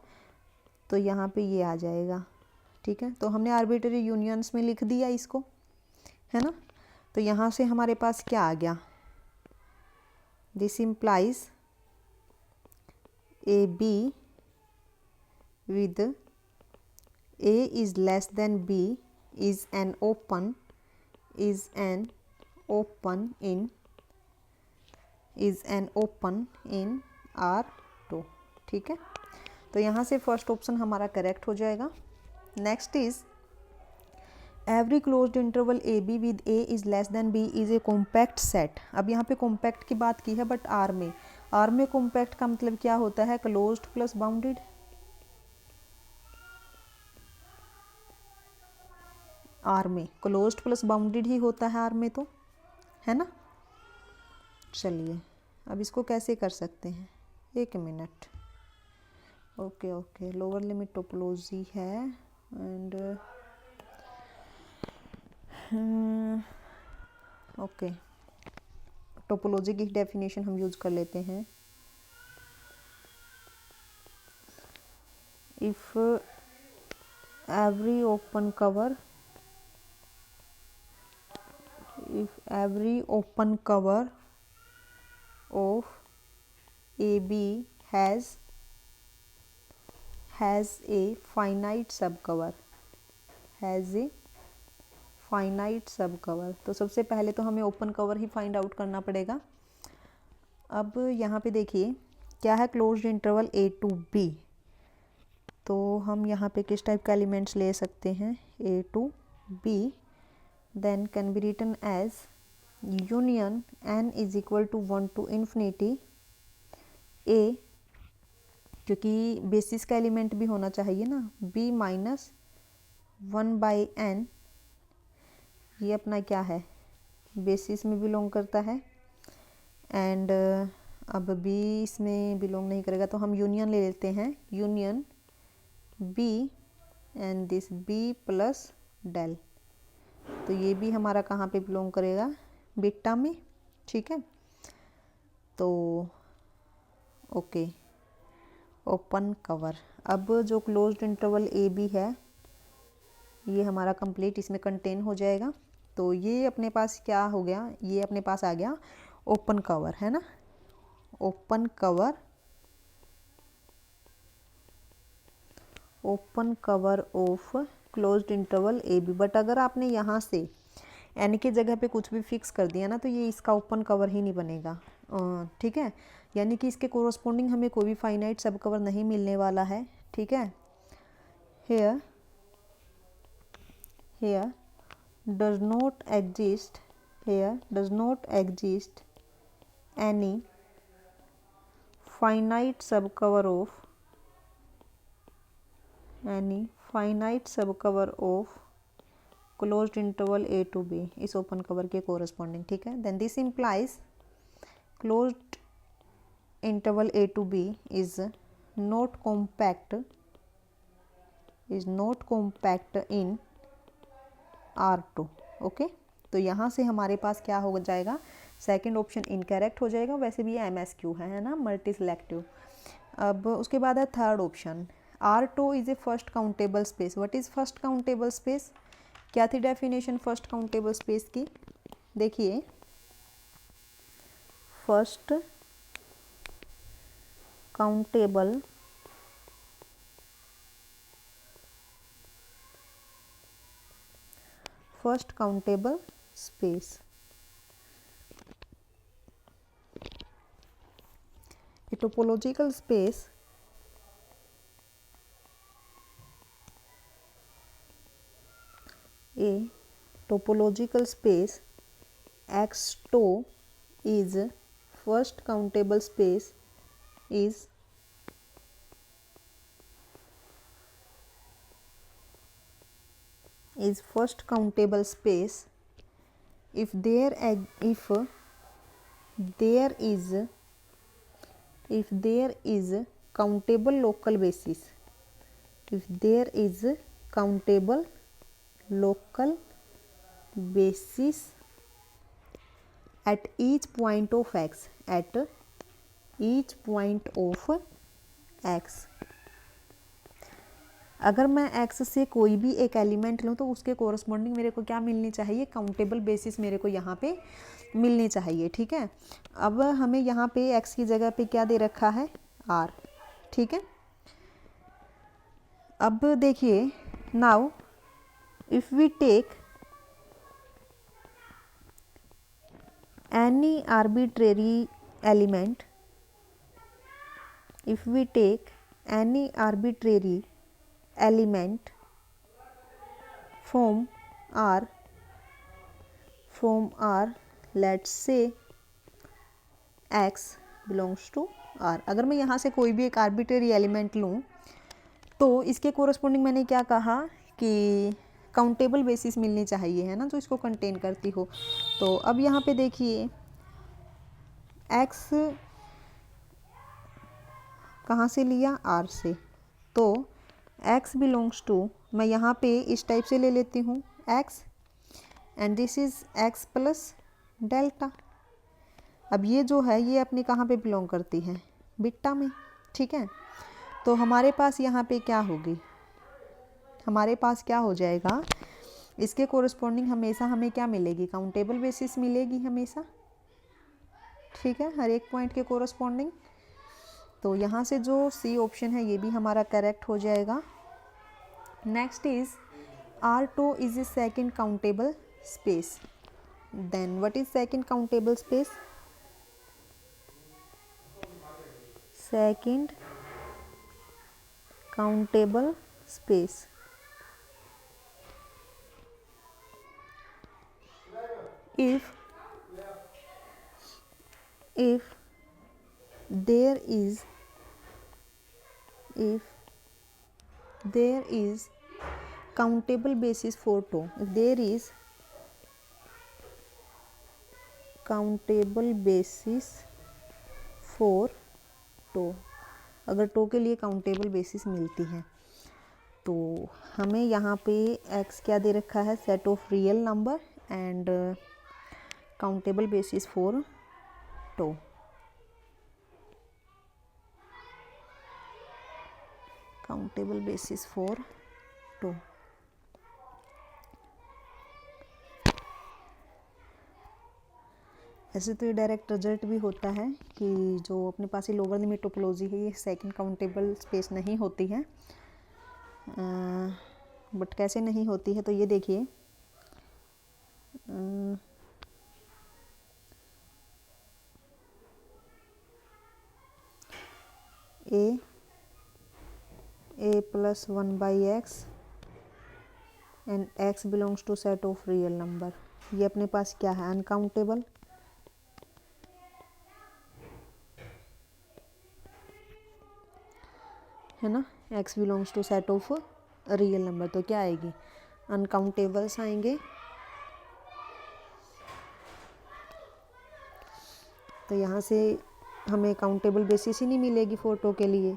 तो यहाँ पे ये आ जाएगा। ठीक है, तो हमने आर्बिट्रेरी यूनियंस में लिख दिया इसको, है ना, तो यहाँ से हमारे पास क्या आ गया, this implies A B with a is less than b is an open in R2। ठीक है, तो यहाँ से फर्स्ट ऑप्शन हमारा करेक्ट हो जाएगा। Next is every closed interval A B with A is less than B is a compact set. अब यहाँ पे कॉम्पैक्ट की बात की है, बट आर में कॉम्पैक्ट का मतलब क्या होता है, क्लोज्ड प्लस बाउंडेड। आर में क्लोज्ड प्लस बाउंडेड ही होता है आर में, तो है ना। चलिए अब इसको कैसे कर सकते हैं, एक minute, okay lower limit topology है एंड ओके टोपोलॉजी की डेफिनेशन हम यूज कर लेते हैं। If every open cover of AB has a finite subcover, तो सबसे पहले तो हमें ओपन कवर ही फाइंड आउट करना पड़ेगा। अब यहाँ पे देखिए क्या है, closed interval A to B, तो हम यहाँ पे किस टाइप का एलिमेंट्स ले सकते हैं, A to B, then can be written as union n is equal to 1 to infinity A, क्योंकि बेसिस का एलिमेंट भी होना चाहिए ना, B माइनस 1/n, ये अपना क्या है, बेसिस में बिलोंग करता है। एंड अब बी इसमें बिलोंग नहीं करेगा, तो हम यूनियन ले लेते हैं, union B and this B plus del. तो ये भी हमारा कहाँ पे बिलोंग करेगा, बीटा में, ठीक है। तो ओके, ओपन कवर। अब जो क्लोज्ड इंटरवल ए बी है ये हमारा कंप्लीट इसमें कंटेन हो जाएगा। तो ये अपने पास क्या हो गया, ये अपने पास आ गया ओपन कवर, है ना, open cover, open cover of closed interval A B. But अगर आपने यहाँ से एन की जगह पे कुछ भी फिक्स कर दिया ना, तो ये इसका ओपन कवर ही नहीं बनेगा, ठीक है। यानी कि इसके कोरस्पोंडिंग हमें कोई भी फाइनाइट सब कवर नहीं मिलने वाला है, ठीक है। Here here does not exist, here does not exist any finite subcover of, any finite subcover of closed interval a to b इस ओपन कवर के कोरस्पॉन्डिंग, ठीक है। Then this implies closed interval a to b is not compact, is not compact in R2, okay. तो यहाँ से हमारे पास क्या हो जाएगा, सेकंड ऑप्शन इनकरेक्ट हो जाएगा। वैसे भी MSQ है ना, मल्टी सिलेक्टिव। अब उसके बाद है third option, R2 is A first countable space. What is first countable space, क्या थी डेफिनेशन फर्स्ट काउंटेबल स्पेस की, देखिए, first countable first countable space, a topological space X2 is first countable space is first countable space if there is countable local basis, if there is countable local basis at each point of x, at each point of x। अगर मैं x से कोई भी एक element लूँ तो उसके corresponding मेरे को क्या मिलनी चाहिए, काउंटेबल बेसिस मेरे को यहाँ पे मिलनी चाहिए, ठीक है। अब हमें यहाँ पे x की जगह पे क्या दे रखा है, r, ठीक है। अब देखिए, now if we take any arbitrary element, if we take any arbitrary element from R, let's say x belongs to R। अगर मैं यहाँ से कोई भी एक आर्बिट्रेरी एलिमेंट लूँ तो इसके कोरस्पॉन्डिंग मैंने क्या कहा कि काउंटेबल बेसिस मिलनी चाहिए, है ना, जो इसको कंटेन करती हो। तो अब यहाँ पे देखिए, x कहाँ से लिया, R से, तो x बिलोंग्स टू, मैं यहाँ पे इस टाइप से ले लेती हूँ x and this is x plus delta. अब ये जो है ये अपनी कहाँ पे बिलोंग करती है, बीटा में, ठीक है। तो हमारे पास यहाँ पे क्या होगी, हमारे पास क्या हो जाएगा, इसके कोरस्पॉन्डिंग हमेशा हमें क्या मिलेगी, काउंटेबल बेसिस मिलेगी हमेशा, ठीक है, हर एक पॉइंट के कोरस्पॉन्डिंग। तो यहाँ से जो सी ऑप्शन है ये भी हमारा करेक्ट हो जाएगा। Next is R2 is a second countable space. Then what is second countable space, second countable space if there is countable basis for tau, if there is countable basis for tau, अगर tau के लिए countable basis मिलती है तो हमें यहाँ पे x क्या दे रखा है, set of real number and countable basis for tau. Countable basis for tau, ऐसे तो ये डायरेक्ट रिजल्ट भी होता है कि जो अपने पास ही लोअर लिमिट टोपोलॉजी है ये सेकंड काउंटेबल स्पेस नहीं होती है, बट कैसे नहीं होती है तो ये देखिए, A plus 1/x and x belongs to set of real number, ये अपने पास क्या है, अनकाउंटेबल, है ना, x belongs to set of real number, तो क्या आएगी, अनकाउंटेबल्स आएंगे। तो यहाँ से हमें काउंटेबल बेसिस ही नहीं मिलेगी फॉर टो के लिए,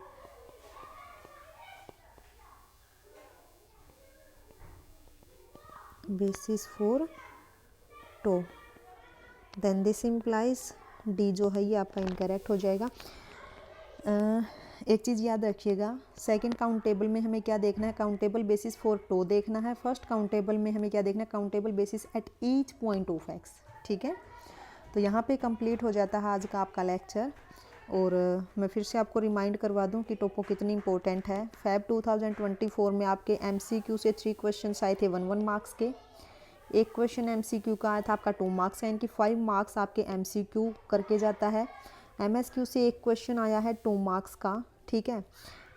basis for tau, then this implies D जो है ये आपका इनकरेक्ट हो जाएगा। एक चीज़ याद रखिएगा, सेकंड काउंटेबल में हमें क्या देखना है, काउंटेबल बेसिस फॉर टो देखना है, फर्स्ट काउंटेबल में हमें क्या देखना है, countable basis at each point of x, ठीक है। तो यहाँ पे कंप्लीट हो जाता है आज का आपका लेक्चर, और मैं फिर से आपको रिमाइंड करवा दूँ कि टोपो कितनी इंपॉर्टेंट है। फैब 2024 में आपके MCQ से 3 क्वेश्चन आए थे 1 मार्क्स के, एक क्वेश्चन MCQ का आया था आपका 2 मार्क्स का, यानी कि 5 मार्क्स आपके MCQ करके जाता है। MSQ से एक क्वेश्चन आया है 2 मार्क्स का, ठीक है,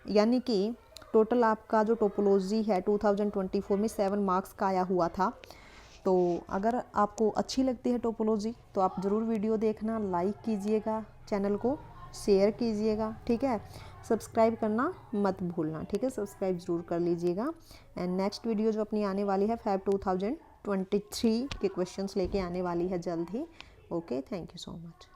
यानी कि टोटल आपका जो टोपोलॉजी है 2024 में 7 मार्क्स का आया हुआ था। तो अगर आपको अच्छी लगती है टोपोलॉजी तो आप ज़रूर वीडियो देखना, लाइक कीजिएगा, चैनल को शेयर कीजिएगा, ठीक है, सब्सक्राइब करना मत भूलना, ठीक है, सब्सक्राइब ज़रूर कर लीजिएगा। एंड नेक्स्ट वीडियो जो अपनी आने वाली है फैब 2023 के क्वेश्चंस लेके आने वाली है जल्द ही। Okay, thank you so much.